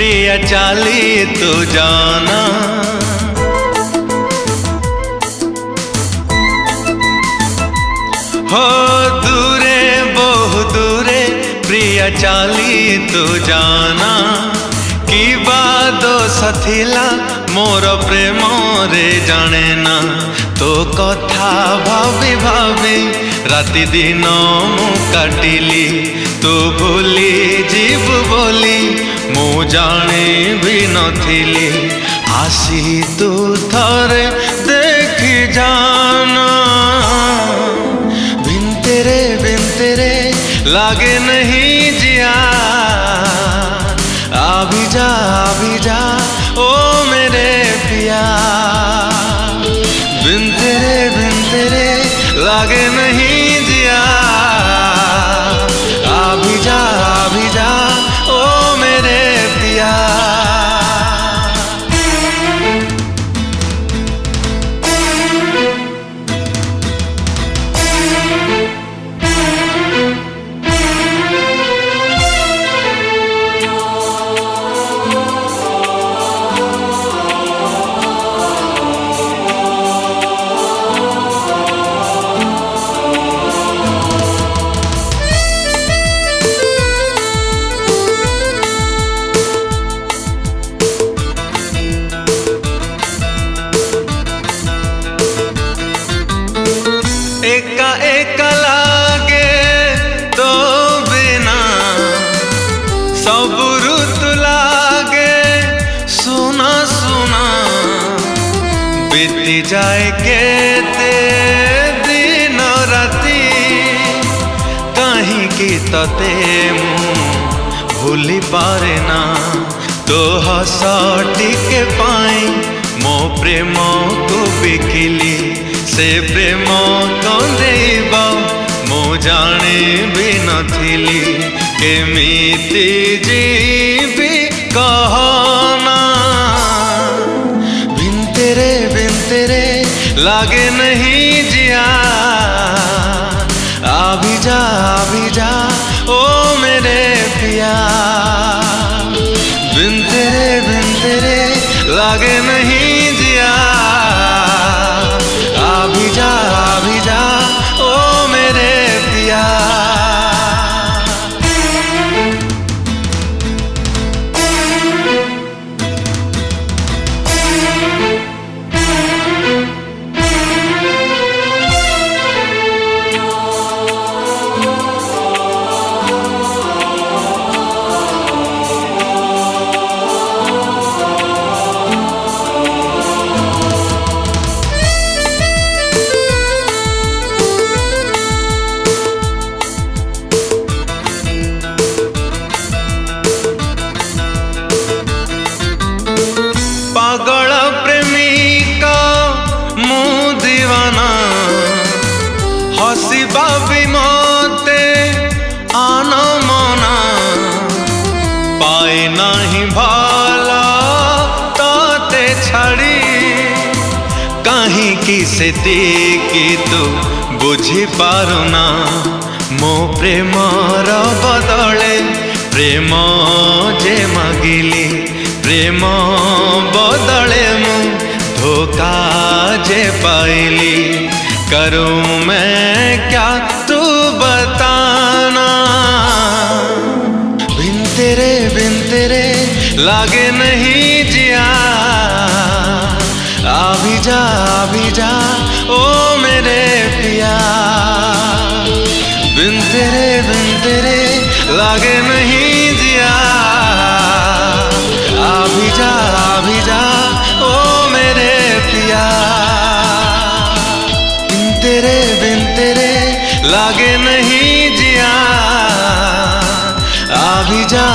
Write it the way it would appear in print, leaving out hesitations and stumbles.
प्रिय चाली तू जाना। हो दूरे बहु दूरे प्रिय चाली तू जाना। कि दोष थिला मोर प्रेम रे जाने ना। तो कथा भावी भावी राति दिन मु काटिली। तू भूली जीव बोली मु जाने भी नथिली। आसी तू थरे देखी जाना। बिन तेरे लागे नहीं जिया। अभी जा ओ मेरे पिया। बिन तेरे लागे नहीं जिया। अभी जा ओ मेरे पिया। एका एका लागे तो बिना सब ऋतु लागे सुना सुना। बीती जाए केते दिन राति कहीं की तते भूली पारे ना। तो हस टिके पाई मो प्रेम को बिकिली। से प्रेम कंदेब मु जाने भी नथिली। केमिति जीवी कहना। बिन तेरे लागे नहीं जिया। अभी जा ओ मेरे पिया। बिन तेरे लागे नहीं जिया। अभी जा ओ मेरे पिया। पागल प्रेमिका मु दीवाना। हसीबा भी मते आन मना। पाए नहीं भाला ताते छाड़ी। कहीं की से की तू बुझी पारुना। मो प्रेम र बदले प्रेम जे मागिली। प्रेम बदले मु धोखा जे पाइली। करूं मैं क्या तू बताना। बिन तेरे लागे नहीं जिया। अभी जा ओ मेरे पिया। बिन तेरे लागे नहीं जिया। अभी जा ओ मेरे पिया। बिन तेरे लागे नहीं जिया। अभी जा